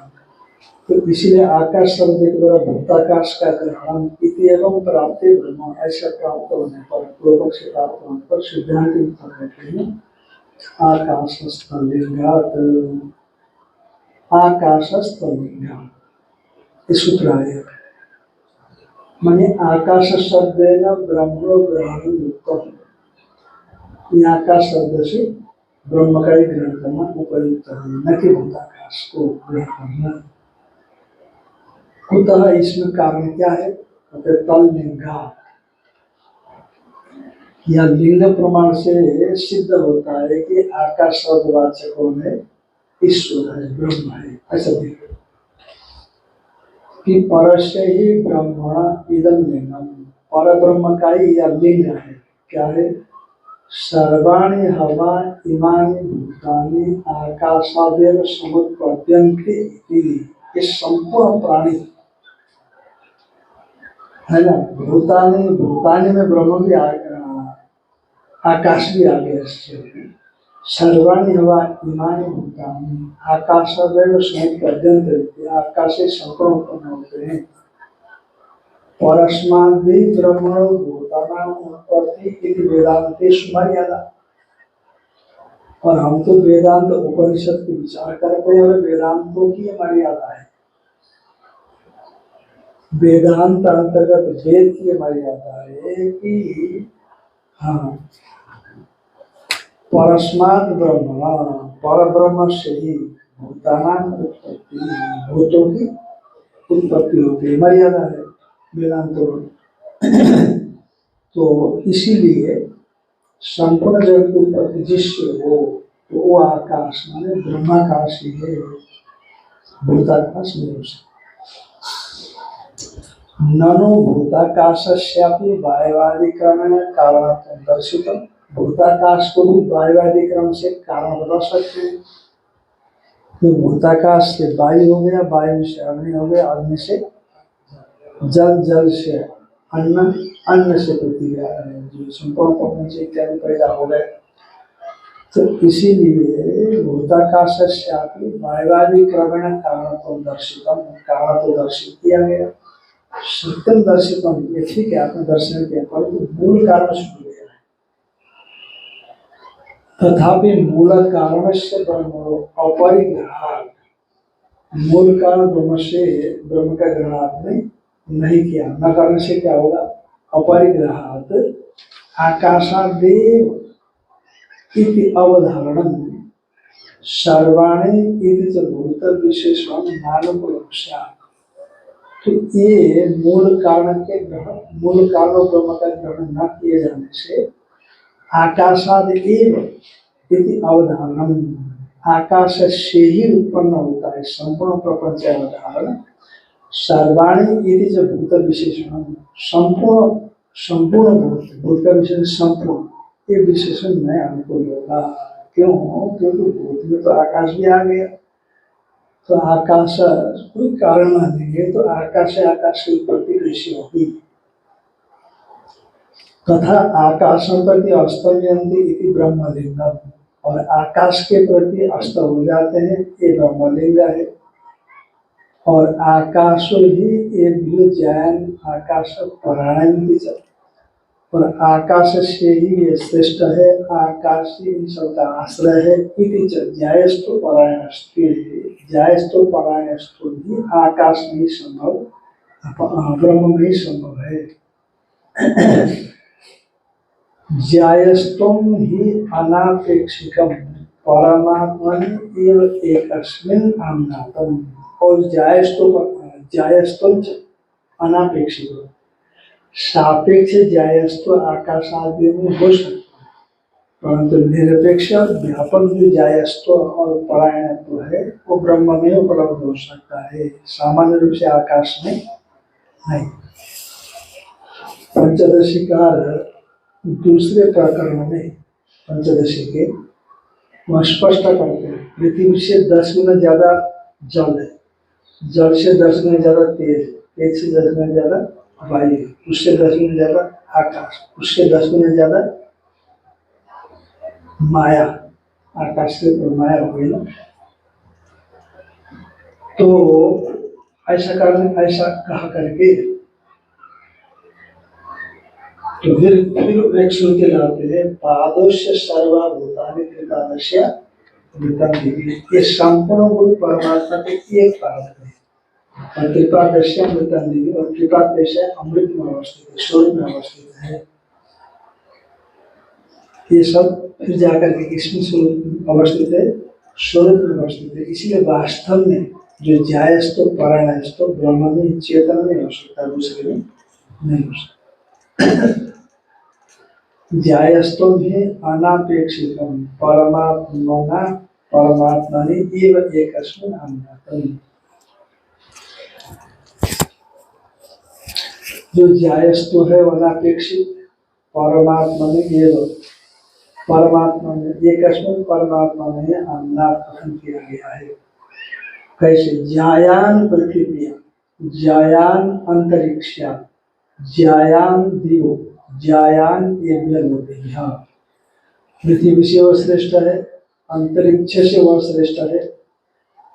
तो इसलिए आकाश शब्द के द्वारा भूताकाश का ग्रहण इति एवं प्राप्ति ब्रह्म, ऐसा प्राप्त होने पर, पूर्व से प्राप्त होने पर सिद्धांत उत्तर देते हैं आकाशस्थलिंगात्, आकाशस्थलिंगात्। इस सूत्र आएगा माने आकाश शब्देन ब्रह्म ग्रहण युक्त, यहाँ आकाश शब्द से ब्रह्म का ही ग्रहण करना उपयुक्त है, न कि भूताकाश को ग्रहण करना। कुतः, इसमें कारण क्या है? तल लिंगा, यह लिंग प्रमाण से सिद्ध होता है कि आकाश शब्दवाचकों में ईश्वर है, ब्रह्म है, ऐसा देखो कि परस्य ही ब्रह्मण इदम लिंगम, पर ब्रह्म का ही यह लिंग है। क्या है? सर्वाणि हवा इमानि भूतानि आकाशादेव समुत्पद्यन्ते इति। ये संपूर्ण प्राणी है ना, भूतानि, भूतानि में ब्रह्म भी आकाश भी आ गया इससे। सर्वाणि हवा इमानि भूतानि आकाशादेव समुत्पद्यन्ते, आकाश से संपूर्ण उत्पन्न होते हैं। परस्मादि ब्रह्मणो भूतानां उत्पत्ति इति वेदांतेषु मर्यादा। और हम तो वेदांत उपनिषद की विचार करते हैं और वेदांतों की मर्यादा है। वेदांत अंतर्गत वेद की मर्यादा है कि हाँ, परस्माद ब्रह्म, पर ब्रह्म से ही भूतानां उत्पत्ति, भूतों की उत्पत्ति होती है, मर्यादा है वेदांतों। तो इसीलिए संपूर्ण जगत की उत्पत्ति जिससे हो तो वो आकाश माने ब्रह्माकाश ही है, भूताकाश नहीं हो सकता। ननु भूताकाशस्यापि वायवादी क्रमेण कारणत्वं दर्शितम्, भूताकाश को भी वायवादी क्रम से कारण बता सकते हैं। तो भूताकाश से वायु हो गया, वायु से अग्नि हो गया, अग्नि से जल, जल से अन्न, अन्न से पृथ्वी, जो संपूर्ण प्रपंच इत्यादि पैदा हो गए। तो इसीलिए भूताकाशस्यापि वायवादी क्रमेण कारणत्वं दर्शितम्, कारणत्व दर्शित किया गया। सत्यम दर्शितम, ये ठीक है, आपने दर्शन किया, परंतु मूल कारण छूट गया है। तथापि मूल कारण से ब्रह्म अपरिग्रहात्, मूल कारण ब्रह्म से, ब्रह्म का ग्रहणार्थ नहीं नहीं किया, न करने से क्या होगा, अपरिग्रहात् आकाशादेव इति अवधारणं सर्वाणि इति च भूत विशेषण नानुपलक्ष्या। तो ये मूल कारण के ग्रहण, मूल कारण ब्रह्म का ग्रहण न किए जाने से आकाशाद एव इति अवधारणम, आकाश से ही उत्पन्न होता है संपूर्ण प्रपंच अवधारण। सर्वाणी इति जो भूत विशेषण, संपूर्ण संपूर्ण भूत, भूत का विशेषण संपूर्ण, ये विशेषण नया अनुकूल होगा। क्यों? क्योंकि भूत में तो आकाश भी आ गया, तो आकाश कोई कारण न देंगे तो आकाश से आकाश की उत्पत्ति कैसी होगी। तथा आकाशम प्रति अस्तमयन्ति इति ब्रह्मलिंगम, और आकाश के प्रति अस्त हो जाते हैं, ये ब्रह्मलिंग है। और आकाशो ही ये भी जैन आकाश परायण भी चल, और आकाश से ही ये श्रेष्ठ है, आकाश ही इन सबका आश्रय है। इति च जायस्तु परायणस्तु, जायस्तु परायणस्तु भी आकाश में ही संभव, ब्रह्म में ही संभव है। जायस्तुम ही अनापेक्षिकम परमात्मनि एव एकस्मिन् आम्नातम, और जायस्तुम अनापेक्षिक, सापेक्ष जायस्व आकाश आदि में हो सकता है, परंतु निरपेक्ष व्यापक जो जायस्व और परायणत्व है वो ब्रह्म में उपलब्ध हो सकता है, सामान्य रूप से आकाश में नहीं। पंचदशीकार दूसरे प्रकरण में पंचदशी के वह स्पष्ट करते हैं, पृथ्वी से 10 गुना ज्यादा जल है, जल से 10 गुना ज्यादा तेज, तेज से 10 गुना ज्यादा वायु, उससे 10 गुना ज्यादा आकाश, उससे 10 गुना ज्यादा माया, आकाश से तो माया हो गई ना। तो ऐसा करने, ऐसा कहा करके तो फिर एक सुन के लाते हैं, पादोश्य सर्वभूतानि त्रिपादस्य मृतंदिवी, ये संपूर्ण गुरु परमात्मा के एक पाद है, और त्रिपादस्य मृतंदिवी, और त्रिपादस्य अमृत में अवस्थित है, स्वरूप में अवस्थित है। ये सब फिर जाकर के किसमें स्वरूप अवस्थित है, स्वरूप में अवस्थित है। इसलिए वास्तव में जो जायस्तो परायणस्तो ब्रह्म में चेतन में हो सकता है, दूसरे में नहीं हो सकता। जायस्तो भी अनापेक्षितम परमात्मना परमात्मनि एव एकस्मिन् आम्नातम, जो जायस्तो है अनापेक्षित, परमात्मा में एव, परमात्मा में एकस्मिन् परमात्मा में आम्नात कथन किया गया है। कैसे? जायान पृथ्वी, जायान अंतरिक्षा, जायान दिवो, जायान एभ्यः, पृथ्वी से वह श्रेष्ठ है, अंतरिक्ष से वह श्रेष्ठ है,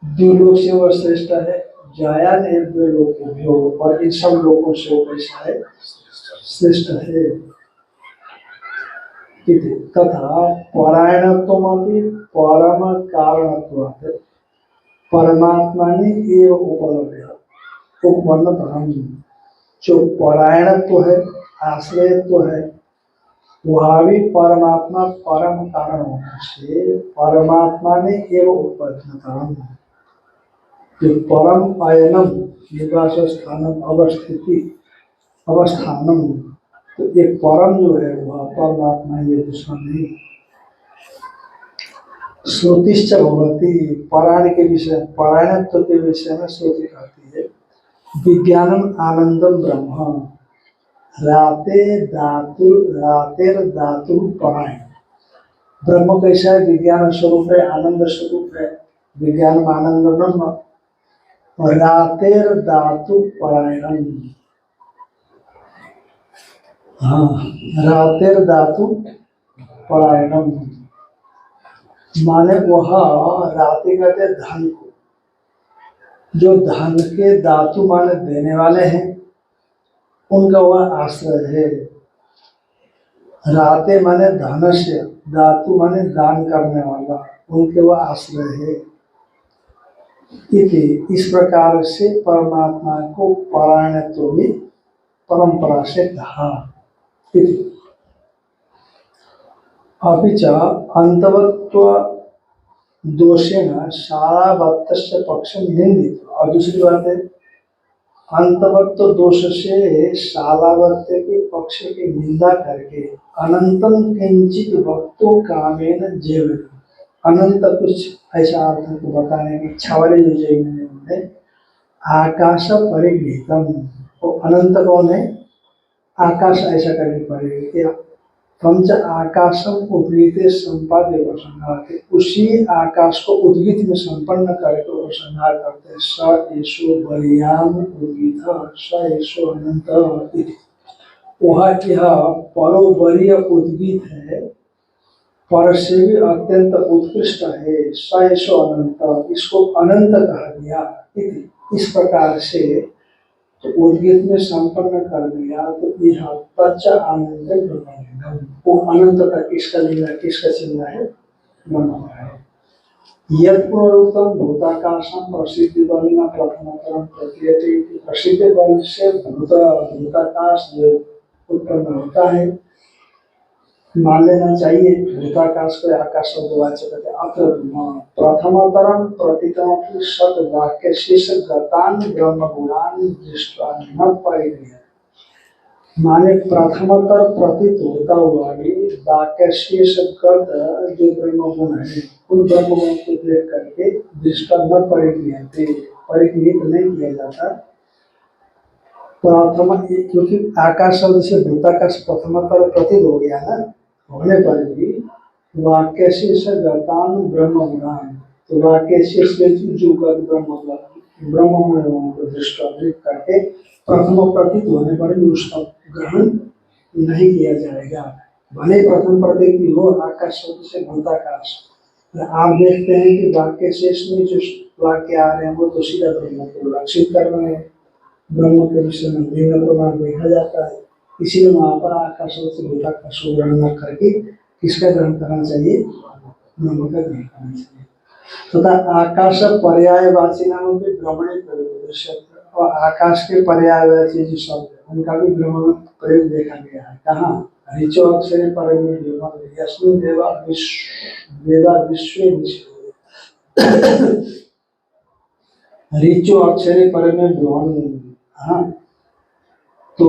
द्युलोक से वह श्रेष्ठ है, जायान एभ्यो, और इन सब लोगों से वो कैसा है, श्रेष्ठ है। तथा परायणत्वमपि परम कारणत्वात् परमात्मनि एव उपलभ्य उपपन्नतरम्, जो परायणत्व है, आश्रयत्व है, वह भी परमात्मा परम कारण होने से परमात्मा ने एवं उपपन्नतरम्, जो परम अयनम निवास स्थानम अवस्थिति अवस्थानम, तो एक परम जो है वह परमात्मा, ये दूसरा नहीं। श्रुतिश्च भवति, परायण के विषय, परायणत्व के विषय में श्रुति कहती है, विज्ञानम आनंदम ब्रह्म रातेर धातु परायण, ब्रह्म कैसा है, विज्ञान स्वरूप है, आनंद स्वरूप है, विज्ञान आनंद ब्रह्म, और रातेर धातु परायणम, हाँ, रातेर धातु परायणम माने वह राते कहते धन को, जो धन के धातु माने देने वाले हैं उनका वह आश्रय है। राते माने धन से, धातु माने दान करने वाला, उनके वह आश्रय है। इति इस प्रकार से परमात्मा को परायणत्व भी परंपरा से कहा। इति अपि च अंतवत्व दोषेण शालावत्तस्य पक्षं निंदित। और दूसरी बात है, अंतवत्व दोष से शालावत्य के पक्ष की निंदा करके अनंतम किंचित वक्तो कामेन जीवन, अनंत कुछ ऐसा अर्थ को बताने की इच्छा वाले जो जैन है, आकाश परिगृहीतम, वो अनंत कौन है? आकाश ऐसा करनी पड़ेगी क्या? पंच आकाशम उद्गीते संपाद्य उपसंहार, उसी आकाश को उद्गीत में संपन्न करके उपसंहार करते हैं। स ईशो बलियाम उद्गीत स ईशो अनंत इति। वह यह परोबरीय उद्गीत है, पर से भी अत्यंत उत्कृष्ट है। स ईशो अनंत, इसको अनंत कहा गया। इति इस प्रकार से तो उद्गीत में संपन्न कर दिया, तो यह तच्च आनंद ब्रह्म, वो अनंत का किसका लीला, किसका चिन्ह है? ब्रह्म है। यद पूर्वोक्तम भूताकाशम प्रसिद्धि बलिना प्रथमतरम प्रतीयते, प्रसिद्ध बल से भूताकाश जो उत्पन्न होता है, मान लेना चाहिए भूताकाश को आकाश शब्दवाच्य कहते हैं। अत्र प्रथमतरम प्रतीतमपि सद वाक्य शेष गतान ब्रह्म गुणान दृष्ट्वा न परिगृह्य, माने प्रथमतर प्रतीत होता हुआ भी वाक्य शेष गत जो ब्रह्म गुण है, उन ब्रह्म गुणों को देख करके दृष्टा न परिगृह्यते, परिगृहित नहीं किया जाता। प्रथम, क्योंकि आकाश शब्द से भूताकाश प्रथमतर प्रतीत हो गया ना, होने पर भी वाक्य शेष गतान ब्रह्म गुणान, तो वाक्य शेष जो गत ब्रह्म गुणों को दृष्टांत करके प्रथम प्रतीत होने पर भी उसका ग्रहण नहीं किया जाएगा। भले प्रथम प्रतीत भी हो आकाश शब्द से भूताकाश, आप देखते हैं कि वाक्य शेष में जो वाक्य आ रहे हैं वो तो सीधा ब्रह्म को लक्षित कर रहे हैं, ब्रह्म के विषय में लिंग प्रमाण देखा जाता है। इसीलिए वहां पर आकाश से भूताकाश को ग्रहण न करके किसका ग्रहण करना चाहिए? ब्रह्म का ग्रहण करना चाहिए। तथा आकाश पर्यायवाची नामों के भ्रमण प्रयोग, और आकाश के पर्यायवाची जो शब्द है उनका भी भ्रमण प्रयोग देखा गया है। कहाँ? ऋचो अक्षर परम देवा विश्व ऋचो अक्षर परम भ्रमण। हाँ, तो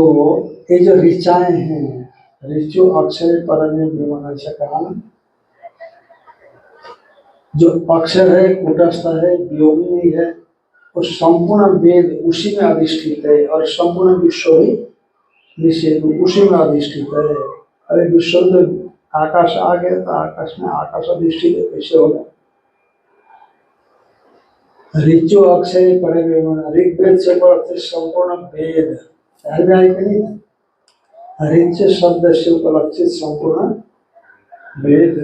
ये जो ऋचाएं हैं, ऋचो अक्षर परम भ्रमण, ऐसा कहा ना, जो अक्षर है कूटस्थ है, व्योमी है, और संपूर्ण वेद उसी में अधिष्ठित है, और संपूर्ण विश्व भी निषेध उसी में अधिष्ठित है। अरे विश्व में आकाश आ गया तो आकाश में आकाश अधिष्ठित है, कैसे होगा? ऋचो अक्षय परे ऋग्वेद से पढ़ते संपूर्ण वेद, नहीं? ऋच शब्द से उपलक्षित संपूर्ण वेद।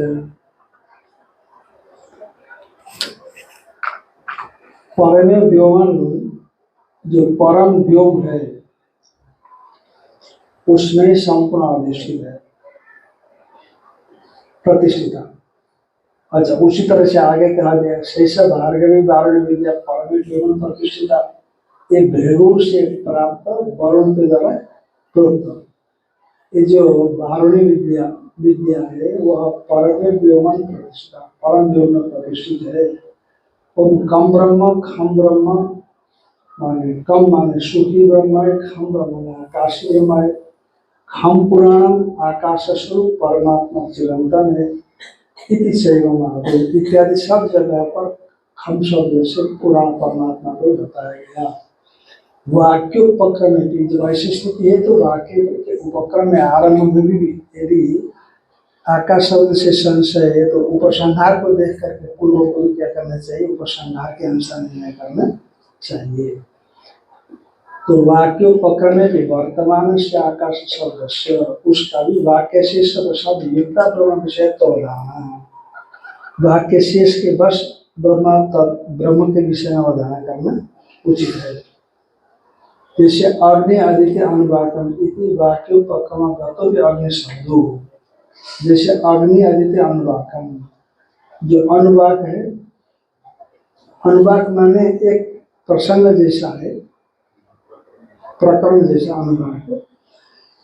परम व्योमन, जो परम व्योम है उसमें संपूर्ण अधिष्ठित है, प्रतिष्ठित। अच्छा, उसी तरह से आगे कहा गया शेष भार्गवी वारुणी विद्या परम व्योमन प्रतिष्ठिता, ये भृगु से प्राप्त वरुण के द्वारा प्रोक्त। ये जो वारुणी विद्या है वह परम व्योमन प्रतिष्ठा, परम व्योम प्रतिष्ठित है। और कम ब्रह्म खम ब्रह्म, माने कम माने सुखी ब्रह्म है, खम ब्रह्म माने आकाशी ब्रह्म है। खम पुराणम आकाश स्वरूप परमात्मा चिरंतन है। इत्यादि सब जगह पर खम शब्द से पुराण परमात्मा को बताया गया। वाक्योपक्रम की जब ऐसी स्थिति है तो वाक्य के उपक्रम में आरंभ में भी यदि आकाश शब्द से संशय है तो उपसंहार को देख करके पूर्व को क्या करना चाहिए? उपसंहार के अनुसार निर्णय करना चाहिए। तो वाक्योपक्रम में भी वर्तमान से आकाश शब्द से उसका भी वाक्य शेष शब्द युक्ता ब्रह्म विषय तो वाक्य शेष के बस ब्रह्म के विषय में अवधारणा करना उचित है। जैसे अग्नि आदित्य अनुवाकम इति वाक्योपक्रम गतो भी अग्नि शब्दों, जैसे अग्नि आदित्य अनुवाकम, जो अनुवाक है, अनुवाक माने एक प्रसंग जैसा है, प्रकरण जैसा अनुवाक,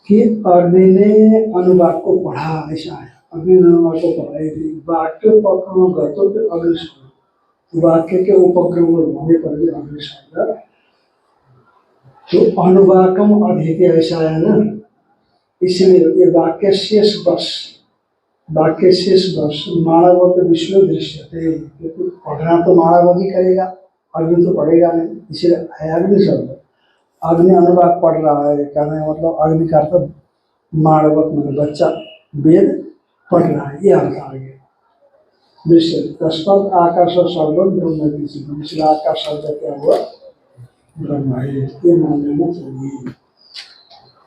कि अग्नि ने अनुवाक को पढ़ा, ऐसा है। अग्नि ने अनुवाक को पढ़ाई थी। वाक्य उपक्रम गतो पे अग्नि शब्द, वाक्य के उपक्रम होने पर भी अग्नि शब्द, तो अनुवाकम अधिक ऐसा है ना, इसलिए ये वाक्य शेष बस, वाक्य शेष बस मानव के विश्व दृश्य थे, क्योंकि पढ़ना तो मानव ही करेगा, अग्नि तो पढ़ेगा नहीं, इसलिए है अग्नि शब्द। अग्नि अनुवाक पढ़ रहा है, कहने का मतलब अग्नि का अर्थ मानवक में बच्चा वेद पढ़ रहा है, ये अर्थ आ गया। दृश्य तस्मात् आकाश सर्वम ब्रह्म विष्णु, इसलिए आकाश शब्द क्या हुआ, ब्रह्म है, ये मान लेना चाहिए।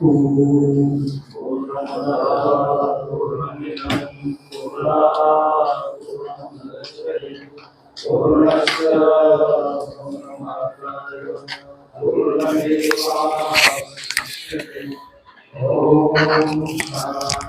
ओम पूर्णमेवावशिष्यते। ओम शांति।